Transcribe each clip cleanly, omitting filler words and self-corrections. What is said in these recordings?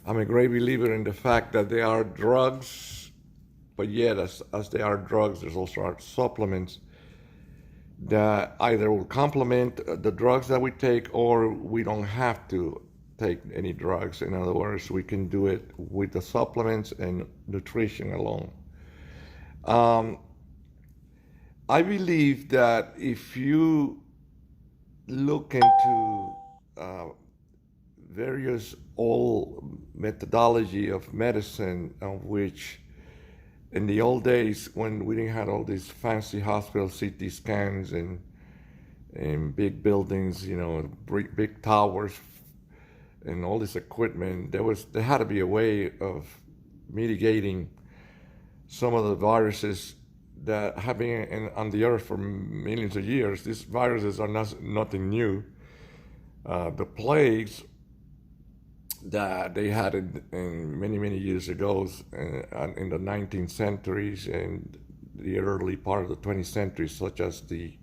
I'm a great believer in the fact that they are drugs, but yet, as they are drugs, there's also are supplements that either will complement the drugs that we take or we don't have to take any drugs. In other words, we can do it with the supplements and nutrition alone. Um, I believe that if you look into uh, various old methodology of medicine, of which in the old days when we didn't have all these fancy hospital CT scans and big buildings, big towers and all this equipment, there had to be a way of mitigating some of the viruses that have been on the earth for millions of years. These viruses are nothing new. The plagues that they had in many years ago, in the 19th centuries and the early part of the 20th century, such as the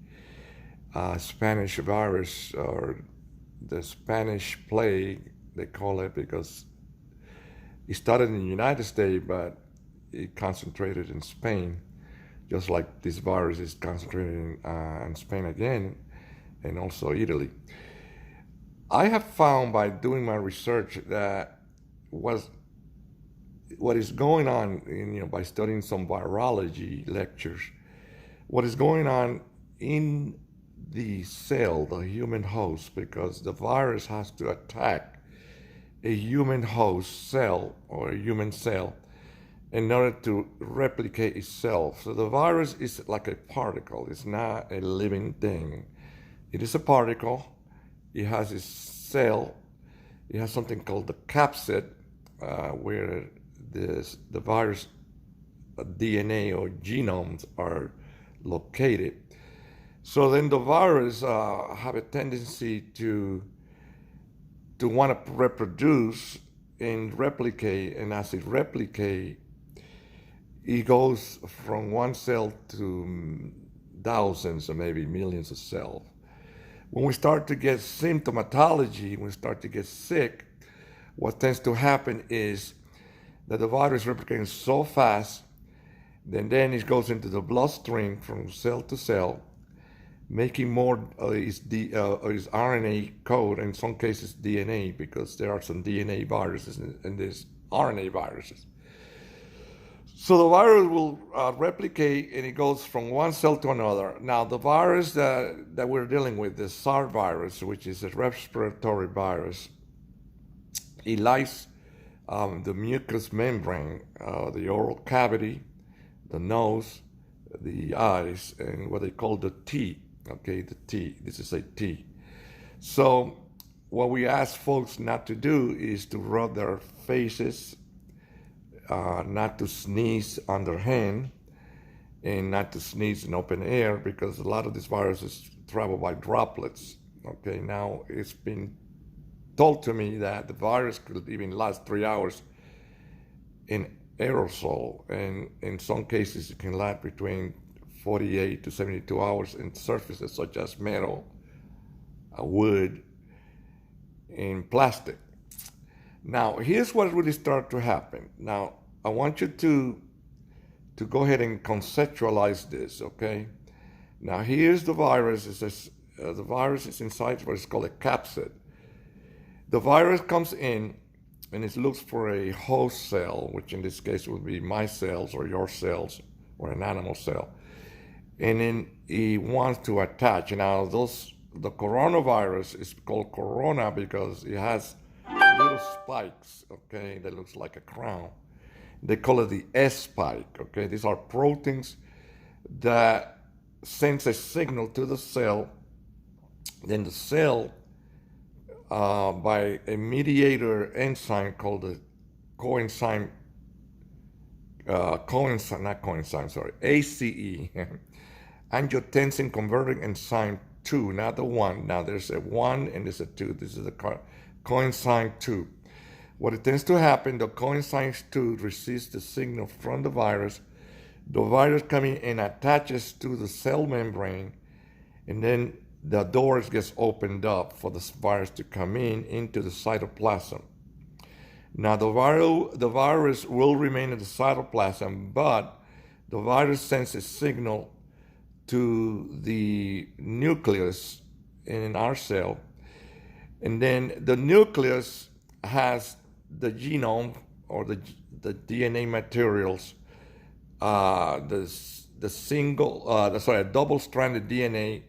Spanish virus or the Spanish plague, they call it, because it started in the United States, but it concentrated in Spain, just like this virus is concentrated in Spain again, and also Italy. I have found by doing my research that was what is going on, by studying some virology lectures, what is going on in the cell, the human host, because the virus has to attack a human host cell or a human cell in order to replicate itself. So the virus is like a particle, it's not a living thing. It is a particle. It has a cell. It has something called the capsid, where the virus DNA or genomes are located. So then the virus have a tendency to want to reproduce and replicate, and as it replicates, it goes from one cell to thousands or maybe millions of cells. When we start to get symptomatology, when we start to get sick, what tends to happen is that the virus replicates so fast, then it goes into the bloodstream from cell to cell, making more its RNA code, in some cases DNA, because there are some DNA viruses and there's RNA viruses. So the virus will replicate, and it goes from one cell to another. Now, the virus that we're dealing with, the SARS virus, which is a respiratory virus, it likes the mucous membrane, the oral cavity, the nose, the eyes, and what they call the teeth. Okay, the T. This is a T. So what we ask folks not to do is to rub their faces, not to sneeze on their hand, and not to sneeze in open air, because a lot of these viruses travel by droplets. Okay, now it's been told to me that the virus could even last 3 hours in aerosol, and in some cases it can last between 48 to 72 hours in surfaces such as metal, wood, and plastic. Now, here's what really started to happen. Now, I want you to go ahead and conceptualize this, okay? Now, here's the virus. The virus is inside what is called a capsid. The virus comes in and it looks for a host cell, which in this case would be my cells or your cells or an animal cell. And then it wants to attach. Now, the coronavirus is called corona because it has little spikes, okay, that looks like a crown. They call it the S spike, okay? These are proteins that sends a signal to the cell. Then the cell, by a mediator enzyme called the ACE, angiotensin converting enzyme 2, not the 1. Now there's a 1 and there's a 2. This is the coenzyme 2. What it tends to happen, the coenzyme 2 receives the signal from the virus. The virus coming in attaches to the cell membrane, and then the doors gets opened up for the virus to come into the cytoplasm. Now, the virus will remain in the cytoplasm, but the virus sends a signal to the nucleus in our cell, and then the nucleus has the genome or the DNA materials, the double-stranded DNA,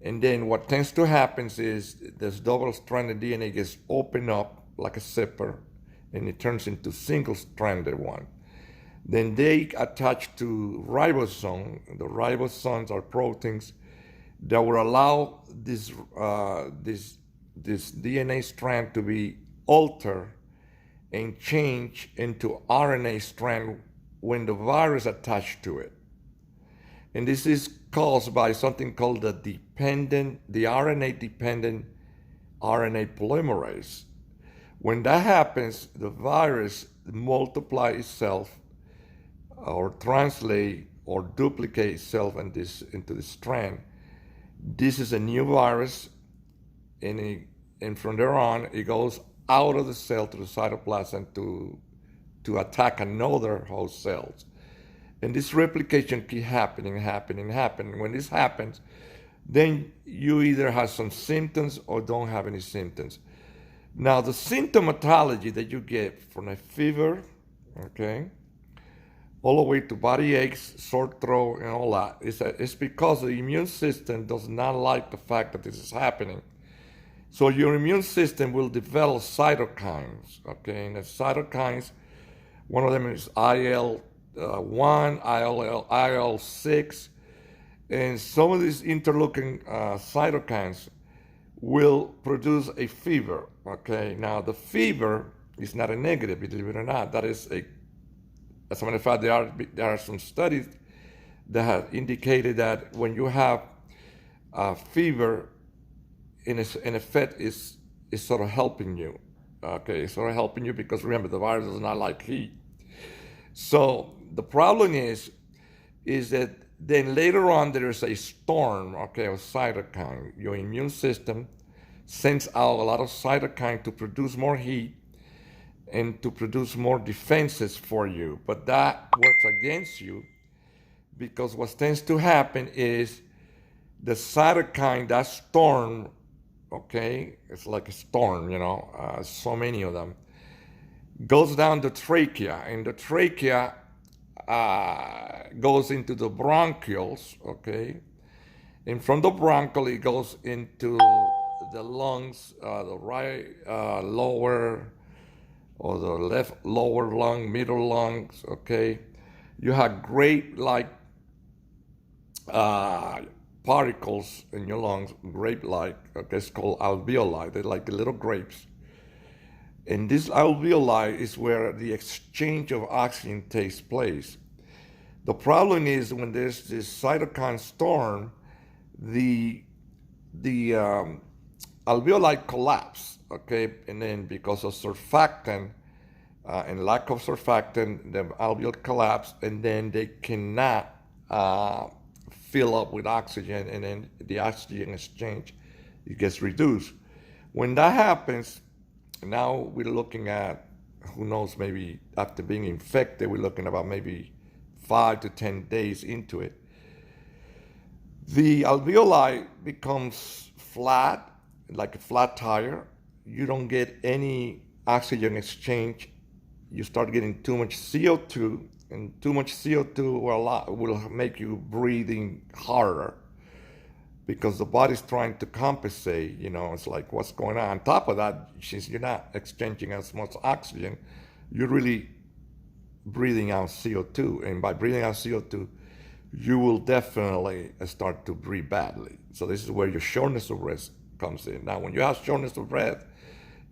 and then what tends to happen is this double-stranded DNA gets opened up like a zipper, and it turns into single-stranded one. Then they attach to ribosome. The ribosomes are proteins that will allow this DNA strand to be altered and change into RNA strand when the virus attached to it. And this is caused by something called the RNA-dependent RNA polymerase. When that happens, the virus multiplies itself or translate or duplicate itself into the strand. This is a new virus, and from there on, it goes out of the cell to the cytoplasm to attack another host cells. And this replication keeps happening. When this happens, then you either have some symptoms or don't have any symptoms. Now, the symptomatology that you get from a fever, okay, all the way to body aches, sore throat, and all that, it's because the immune system does not like the fact that this is happening. So your immune system will develop cytokines, okay, and the cytokines, one of them is IL-1, IL-6, and some of these interleukin cytokines will produce a fever, okay? Now, the fever is not a negative, believe it or not. That is as a matter of fact, there are some studies that have indicated that when you have fever, in effect, is sort of helping you, okay? It's sort of helping you because, remember, the virus does not like heat. So the problem is that then later on there is a storm, okay, of cytokine. Your immune system sends out a lot of cytokine to produce more heat and to produce more defenses for you. But that works against you because what tends to happen is the cytokine, that storm, okay, it's like a storm, so many of them, goes down the trachea, and the trachea goes into the bronchioles, okay, and from the bronchial it goes into the lungs, the right lower or the left lower lung, middle lungs, okay. You have grape-like particles in your lungs, grape-like, okay, it's called alveoli. They're like the little grapes. And this alveoli is where the exchange of oxygen takes place. The problem is when there's this cytokine storm, the alveoli collapse, okay? And then because of surfactant and lack of surfactant, the alveoli collapse, and then they cannot fill up with oxygen, and then the oxygen exchange, it gets reduced. When that happens, now we're looking at, who knows, maybe after being infected, we're looking about maybe 5 to 10 days into it. The alveoli becomes flat, like a flat tire. You don't get any oxygen exchange. You start getting too much CO2, and too much CO2 will make you breathing harder because the body's trying to compensate. It's like, what's going on? On top of that, since you're not exchanging as much oxygen, you're really breathing out CO2. And by breathing out CO2, you will definitely start to breathe badly. So this is where your shortness of breath comes in. Now, when you have shortness of breath,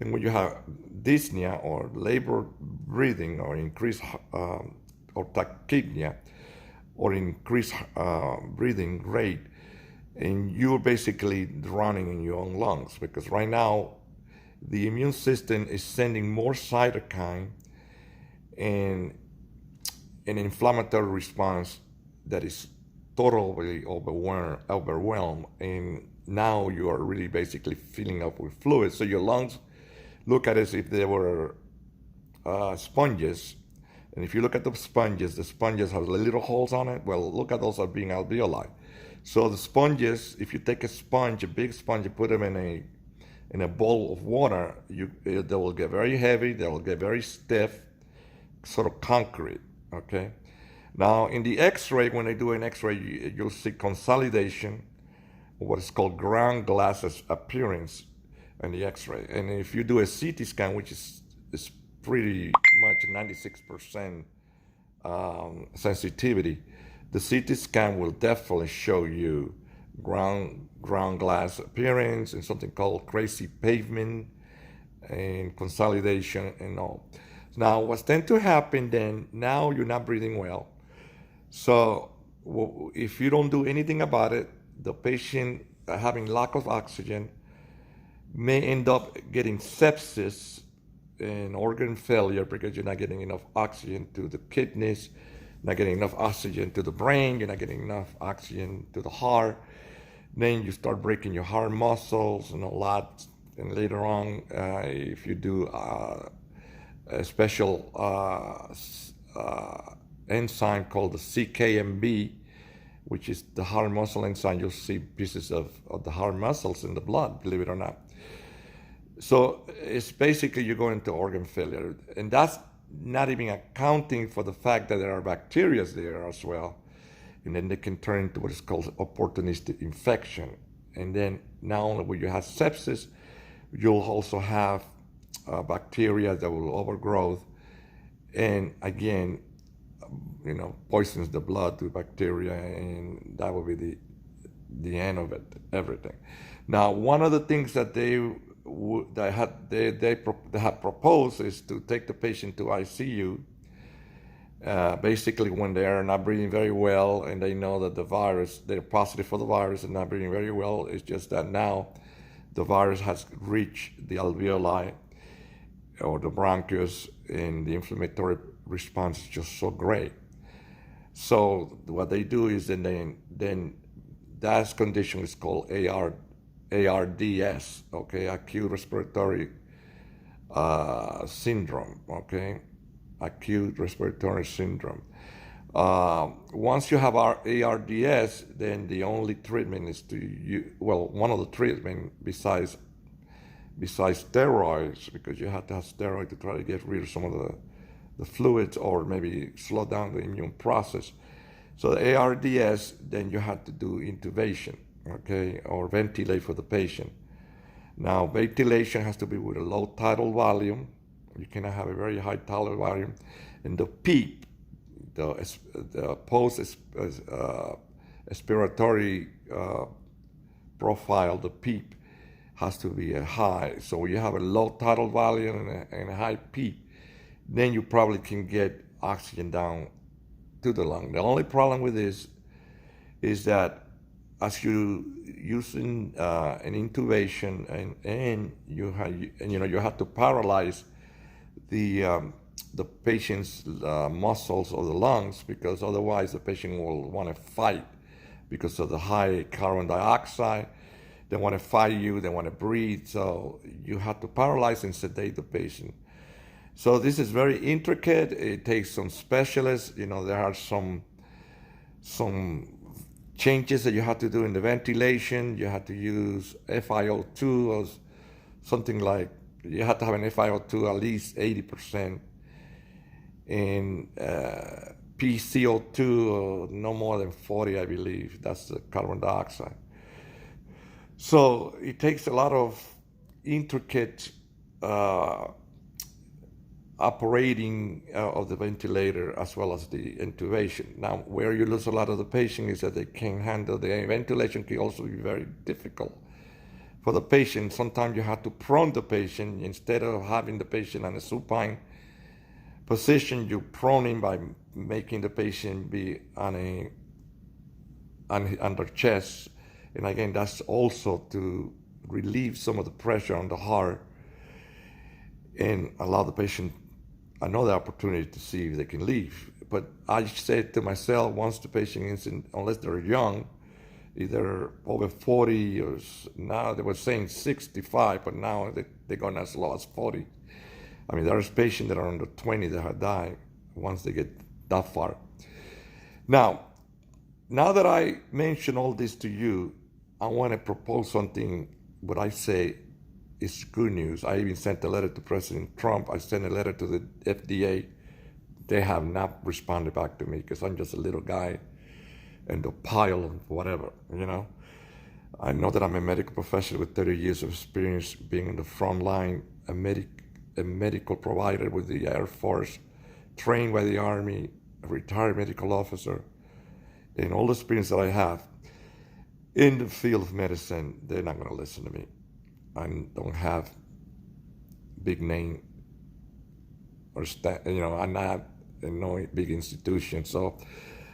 and when you have dyspnea or labored breathing or increased or tachypnea or increased breathing rate, and you're basically drowning in your own lungs, because right now the immune system is sending more cytokine and an inflammatory response that is totally overwhelmed, and now you are really basically filling up with fluid. So your lungs look at it as if they were sponges. And if you look at the sponges have little holes on it. Well, look at those as being alveoli. So the sponges, if you take a sponge, a big sponge, you put them in a bowl of water, they will get very heavy, they will get very stiff, sort of concrete, okay? Now, in the x-ray, when they do an x-ray, you'll see consolidation, what is called ground glass appearance in the x-ray. And if you do a CT scan, which is pretty much 96% sensitivity, the CT scan will definitely show you ground glass appearance and something called crazy pavement and consolidation and all. Now, what's tend to happen then, now you're not breathing well. So if you don't do anything about it, the patient having lack of oxygen may end up getting sepsis and organ failure because you're not getting enough oxygen to the kidneys, not getting enough oxygen to the brain, you're not getting enough oxygen to the heart. Then you start breaking your heart muscles and a lot. And later on, if you do a special enzyme called the CKMB, which is the heart muscle enzyme, you'll see pieces of the heart muscles in the blood, believe it or not. So it's basically you're going into organ failure. And that's not even accounting for the fact that there are bacteria there as well. And then they can turn into what is called opportunistic infection. And then not only will you have sepsis, you'll also have bacteria that will overgrow. And again, poisons the blood with bacteria, and that will be the end of it, everything. Now, one of the things that they have proposed is to take the patient to ICU. Basically, when they are not breathing very well and they know that they're positive for the virus and not breathing very well, it's just that now the virus has reached the alveoli or the bronchus, and the inflammatory response is just so great. So what they do is then that condition is called ARDS, okay, acute respiratory syndrome, okay, acute respiratory syndrome. Once you have ARDS, then the only treatment is one of the treatment besides steroids, because you have to have steroids to try to get rid of some of the fluids or maybe slow down the immune process. So the ARDS, then you have to do intubation, okay, or ventilate for the patient. Now, ventilation has to be with a low tidal volume. You cannot have a very high tidal volume. And the PEEP, the post-expiratory profile, the PEEP, has to be a high. So when you have a low tidal volume and a high PEEP, then you probably can get oxygen down to the lung. The only problem with this is that as you using an intubation and you have to paralyze the patient's muscles of the lungs, because otherwise the patient will want to fight because of the high carbon dioxide. They want to fight you, they want to breathe, so you have to paralyze and sedate the patient. So this is very intricate. It takes some specialists. There are some changes that you have to do in the ventilation. You have to use FiO2 or something like, you have to have an FiO2 at least 80%, and PCO2 no more than 40, I believe. That's the carbon dioxide. So it takes a lot of intricate operating of the ventilator as well as the intubation. Now, where you lose a lot of the patient is that they can't handle the ventilation. Can also be very difficult for the patient. Sometimes you have to prone the patient. Instead of having the patient on a supine position, you prone him by making the patient be on their chest. And again, that's also to relieve some of the pressure on the heart and allow the patient another opportunity to see if they can leave. But I said to myself, once the patient is unless they're young, either over 40 or now they were saying 65, but now they're going as low as 40. I mean, there's patients that are under 20 that have died once they get that far. Now that I mention all this to you, I want to propose something, what I say is good news. I even sent a letter to President Trump. I sent a letter to the FDA. They have not responded back to me because I'm just a little guy in the pile of whatever, you know. I know that I'm a medical professional with 30 years of experience being in the front line, a medical provider with the Air Force, trained by the Army, a retired medical officer, and all the experience that I have in the field of medicine. They're not going to listen to me. I don't have big name or I'm not in no big institution. So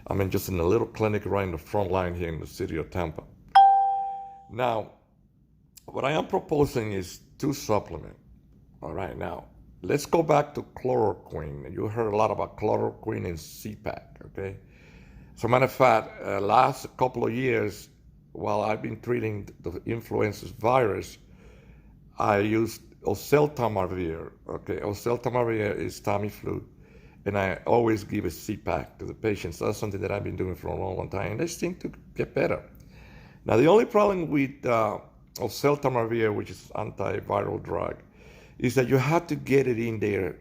I'm just in a little clinic right in the front line here in the city of Tampa. Now, what I am proposing is 2 supplements. All right, now, let's go back to chloroquine. You heard a lot about chloroquine and CPAC, okay? As a matter of fact, last couple of years, while I've been treating the influenza virus, I used oseltamivir, okay? Oseltamivir is Tamiflu, and I always give a CPAC to the patients. That's something that I've been doing for a long, long time, and they seem to get better. Now, the only problem with oseltamivir, which is antiviral drug, is that you have to get it in there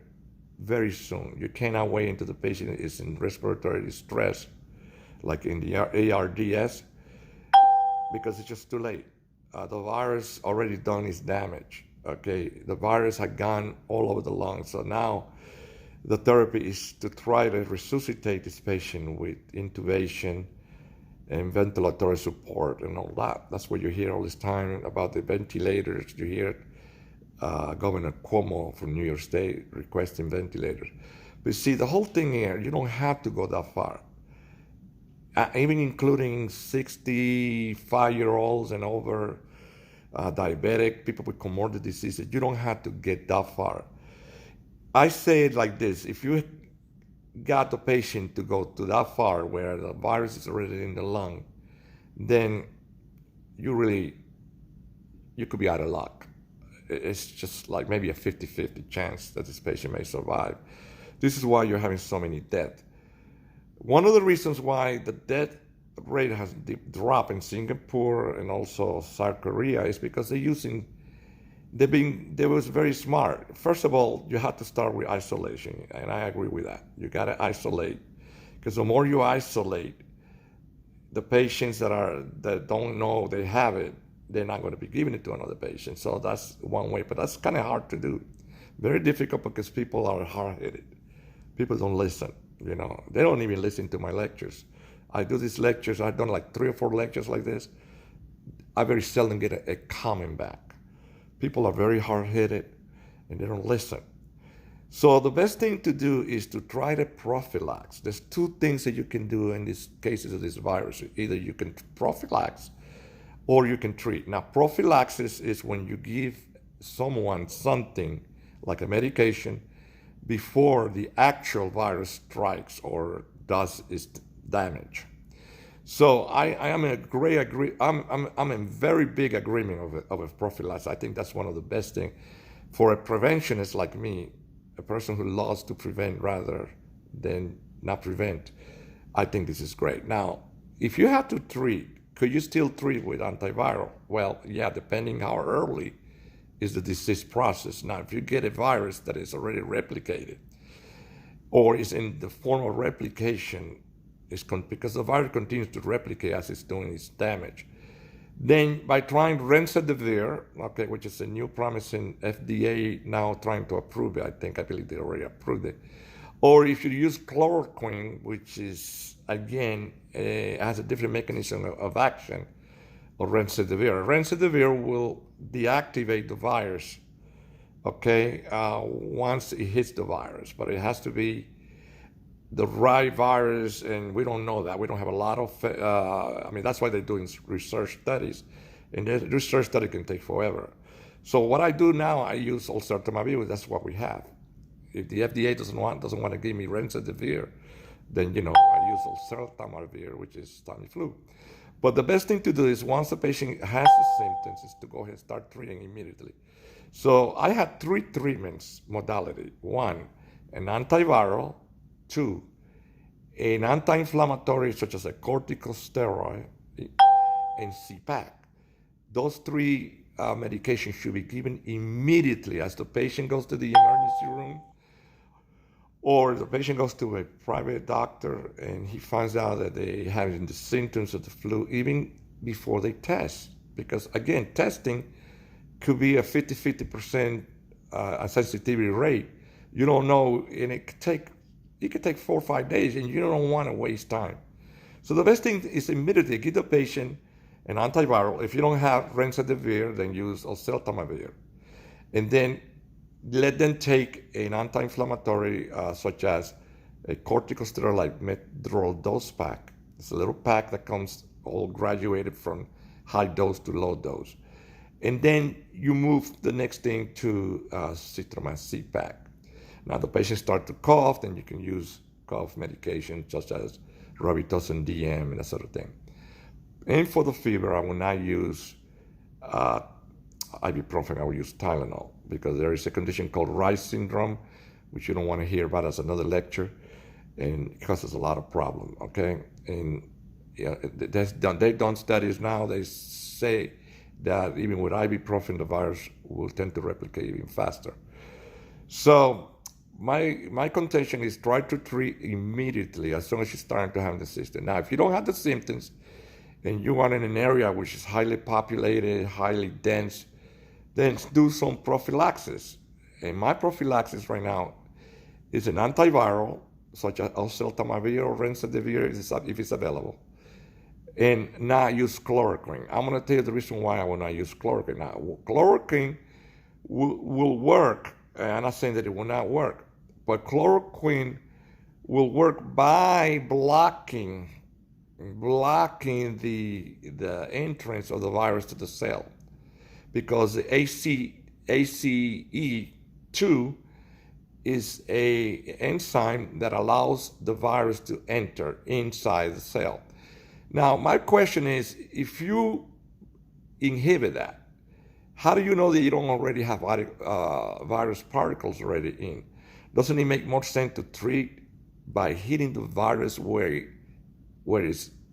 very soon. You cannot wait until the patient is in respiratory distress, like in the ARDS, because it's just too late. The virus already done its damage, okay? The virus had gone all over the lungs, so now the therapy is to try to resuscitate this patient with intubation and ventilatory support and all that. That's what you hear all this time about the ventilators. You hear Governor Cuomo from New York State requesting ventilators. But see, the whole thing here, you don't have to go that far. Even including 65-year-olds and over, diabetic, people with comorbid diseases, you don't have to get that far. I say it like this: if you got the patient to go to that far where the virus is already in the lung, then you could be out of luck. It's just like maybe a 50-50 chance that this patient may survive. This is why you're having so many deaths. One of the reasons why the death rate has dropped in Singapore and also South Korea is because they was very smart. First of all, you have to start with isolation, and I agree with that. You got to isolate, because the more you isolate the patients that don't know they have it, they're not going to be giving it to another patient. So that's one way, but that's kind of hard to do. Very difficult because people are hard-headed. People don't listen. You know, they don't even listen to my lectures. I do these lectures. I've done like 3 or 4 lectures like this. I very seldom get a comment back. People are very hard-headed and they don't listen. So the best thing to do is to try to prophylax. There's 2 things that you can do in these cases of this virus. Either you can prophylax or you can treat. Now, prophylaxis is when you give someone something like a medication before the actual virus strikes or does its damage. So I am in I'm in very big agreement of a prophylaxis. I think that's one of the best things for a preventionist like me, a person who loves to prevent rather than not prevent. I think this is great. Now, if you have to treat, could you still treat with antiviral? Well, yeah, depending how early is the disease process. Now, if you get a virus that is already replicated or is in the form of replication, because the virus continues to replicate as it's doing its damage, then by trying remdesivir, okay, which is a new promising FDA now trying to approve it, I believe they already approved it, or if you use chloroquine, which is, again, has a different mechanism of action, or remdesivir. Remdesivir will deactivate the virus, okay, once it hits the virus, but it has to be the right virus, and we don't know that. We don't have a lot of, that's why they're doing research studies, and the research study can take forever. So what I do now, I use oseltamivir. That's what we have. If the FDA doesn't want to give me remdesivir, then, I use oseltamivir, which is Tamiflu. But the best thing to do is once the patient has the symptoms is to go ahead and start treating immediately. So I had three treatments modality. One, an antiviral. Two, an anti-inflammatory such as a corticosteroid and CPAC. Those three medications should be given immediately as the patient goes to the emergency room or the patient goes to a private doctor and he finds out that they having the symptoms of the flu even before they test. Because again, testing could be a 50% sensitivity rate. You don't know, and it could take 4 or 5 days, and you don't want to waste time. So the best thing is immediately give the patient an antiviral. If you don't have remdesivir, then use oseltamivir, and then let them take an anti-inflammatory such as a corticosteroid like Medrol dose pack. It's a little pack that comes all graduated from high dose to low dose. And then you move the next thing to Citromax C-Pack. Now the patient starts to cough, then you can use cough medication such as Robitussin DM and that sort of thing. And for the fever, I will not use ibuprofen, I will use Tylenol because there is a condition called Reye's syndrome, which you don't want to hear about as another lecture, and it causes a lot of problem, okay? And yeah, they've done studies now, they say that even with ibuprofen, the virus will tend to replicate even faster. So my contention is try to treat immediately as soon as you're starting to have the symptoms. Now, if you don't have the symptoms and you are in an area which is highly populated, highly dense, then do some prophylaxis. And my prophylaxis right now is an antiviral, such as oseltamivir or remdesivir if it's available, and not use chloroquine. I'm going to tell you the reason why I will not use chloroquine. Now, chloroquine will work, and I'm not saying that it will not work, but chloroquine will work by blocking the entrance of the virus to the cell, because the ACE2 is a enzyme that allows the virus to enter inside the cell. Now, my question is, if you inhibit that, how do you know that you don't already have virus particles already in? Doesn't it make more sense to treat by hitting the virus where it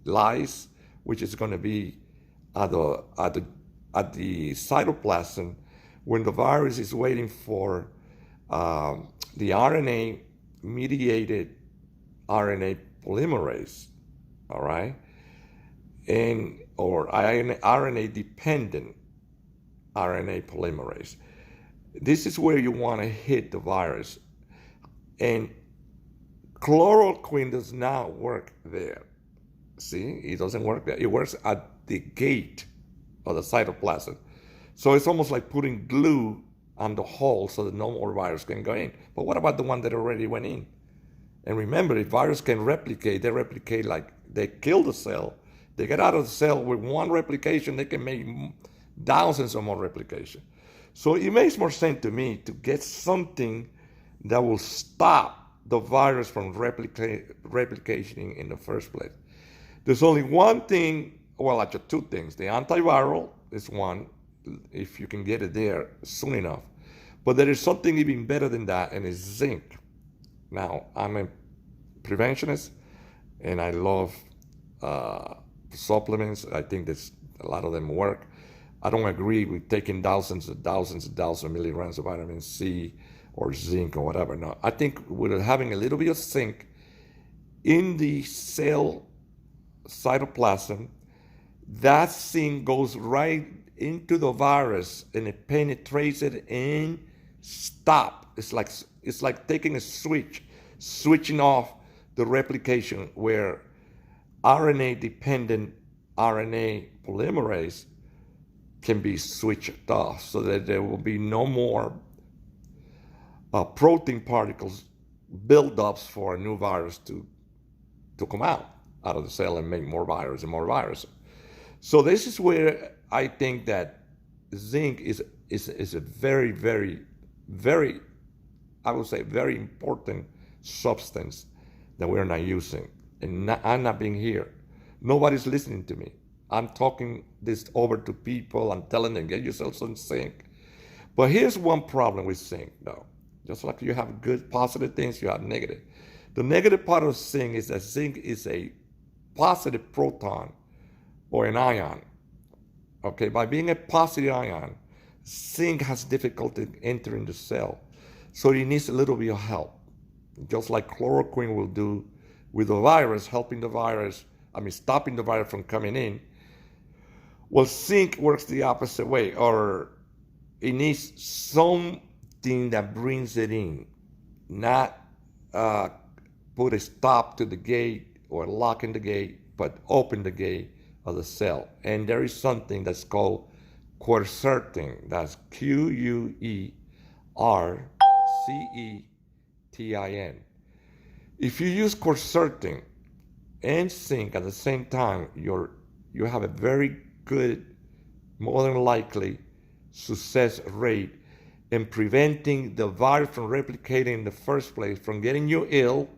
lies, which is going to be at the cytoplasm, when the virus is waiting for the RNA-mediated RNA polymerase, all right, or RNA-dependent RNA polymerase. This is where you want to hit the virus, and chloroquine does not work there. See, it doesn't work there. It works at the gate of the cytoplasm. So it's almost like putting glue on the hole so that no more virus can go in. But what about the one that already went in? And remember, if virus can replicate, they replicate like they kill the cell. They get out of the cell with one replication, they can make thousands of more replication. So it makes more sense to me to get something that will stop the virus from replicating in the first place. There's only one thing, well, actually two things. The antiviral is one, if you can get it there soon enough. But there is something even better than that, and it's zinc. Now, I'm a preventionist, and I love supplements. I think that a lot of them work. I don't agree with taking thousands of milligrams of vitamin C or zinc or whatever. No, I think with having a little bit of zinc in the cell cytoplasm, that zinc goes right into the virus and it penetrates it and stop. It's like taking a switch, switching off the replication where RNA-dependent RNA polymerase can be switched off so that there will be no more protein particles buildups for a new virus to come out of the cell and make more virus and more virus. So this is where I think that zinc is a very, very, very, I would say, very important substance that we're not using. And I'm not being here. Nobody's listening to me. I'm talking this over to people. I'm telling them, get yourself some zinc. But here's one problem with zinc, though. Just like you have good positive things, you have negative. The negative part of zinc is that zinc is a positive proton or an ion. Okay, by being a positive ion, zinc has difficulty entering the cell. So it needs a little bit of help, just like chloroquine will do with the virus, helping the virus, stopping the virus from coming in. Well, zinc works the opposite way, or it needs something that brings it in, not put a stop to the gate or lock in the gate, but open the gate of the cell. And there is something that's called quercetin. That's Quercetin. If you use quercetin and zinc at the same time, you have a very good, more than likely, success rate in preventing the virus from replicating in the first place, from getting you ill,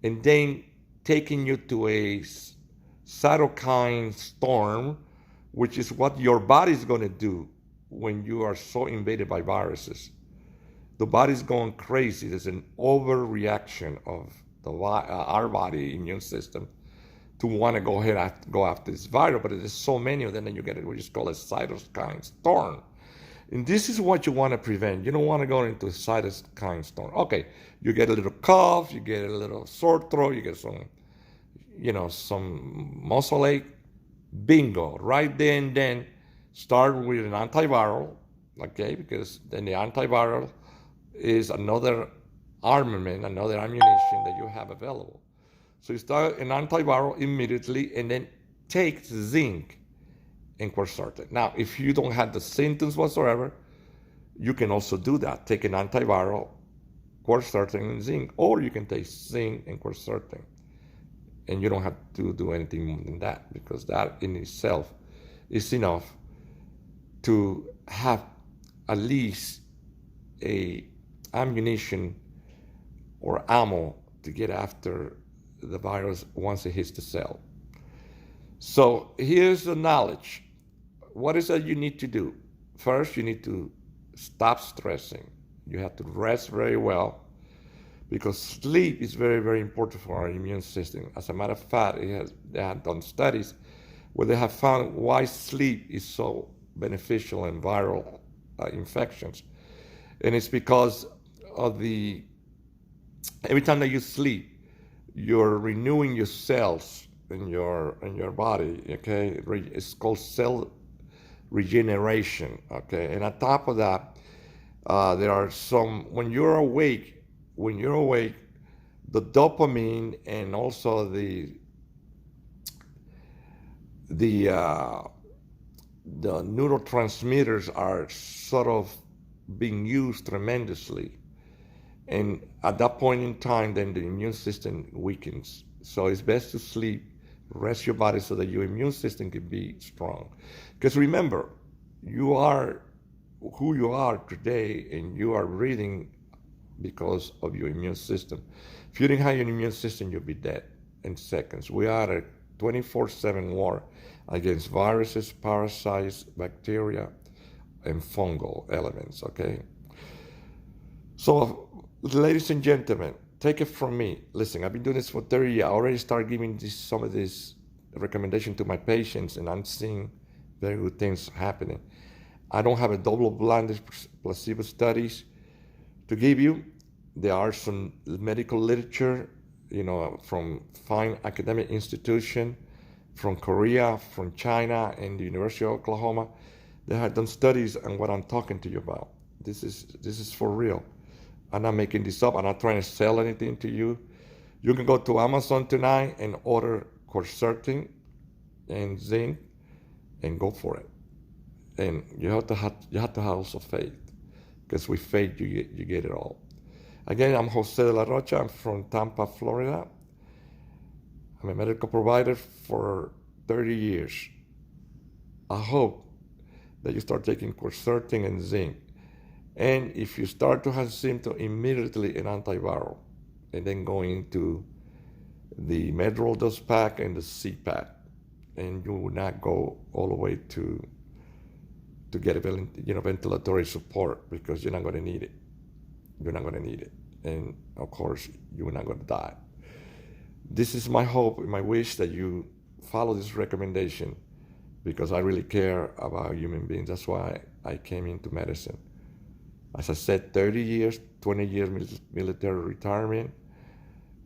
and then taking you to a cytokine storm, which is what your body's going to do when you are so invaded by viruses. The body's going crazy. There's an overreaction of our body immune system to want to go ahead and go after this virus, but there's so many of them that you get what is called a cytokine storm. And this is what you want to prevent. You don't want to go into a cytokine storm. Okay, you get a little cough, you get a little sore throat, you get some muscle ache. Bingo, right there and then start with an antiviral, okay, because then the antiviral is another armament, another ammunition that you have available. So you start an antiviral immediately and then take zinc and quercetin. Now, if you don't have the symptoms whatsoever, you can also do that. Take an antiviral, quercetin and zinc, or you can take zinc and quercetin. And you don't have to do anything more than that, because that in itself is enough to have at least a ammunition or ammo to get after the virus once it hits the cell. So here's the knowledge. What is it you need to do? First, you need to stop stressing. You have to rest very well, because sleep is very, very important for our immune system. As a matter of fact, they have done studies where they have found why sleep is so beneficial in viral infections. And it's because of every time that you sleep, you're renewing your cells in your body, okay? It's called cell regeneration, okay? And on top of that, there are when you're awake, the dopamine and also the neurotransmitters are sort of being used tremendously. And at that point in time, then the immune system weakens. So it's best to sleep, rest your body so that your immune system can be strong. Because remember, you are who you are today, and you are breathing because of your immune system. If you didn't have your immune system, you'll be dead in seconds. We are at a 24/7 war against viruses, parasites, bacteria, and fungal elements, okay? So, ladies and gentlemen, take it from me. Listen, I've been doing this for 30 years. I already started giving some of this recommendation to my patients, and I'm seeing very good things happening. I don't have a double-blinded placebo studies to give you. There are some medical literature, from fine academic institution, from Korea, from China, and the University of Oklahoma. They have done studies on what I'm talking to you about. This is for real. I'm not making this up. I'm not trying to sell anything to you. You can go to Amazon tonight and order quercetin and zinc and go for it. And you have to have also faith, because with faith you get it all. Again, I'm Jose de la Rocha. I'm from Tampa, Florida. I'm a medical provider for 30 years. I hope that you start taking quercetin and zinc. And if you start to have symptoms, immediately an antiviral, and then going into the Medrol dose pack and the C-pack, and you will not go all the way to to get ventilatory support, because you're not going to need it. You're not going to need it. And of course, you're not going to die. This is my hope and my wish, that you follow this recommendation, because I really care about human beings. That's why I came into medicine. As I said, 30 years, 20 years military retirement.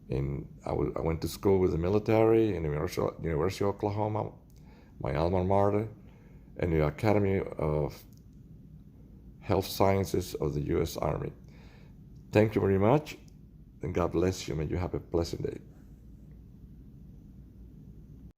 And I went to school with the military in the University of Oklahoma, my alma mater, and the Academy of Health Sciences of the U.S. Army. Thank you very much, and God bless you. May you have a pleasant day.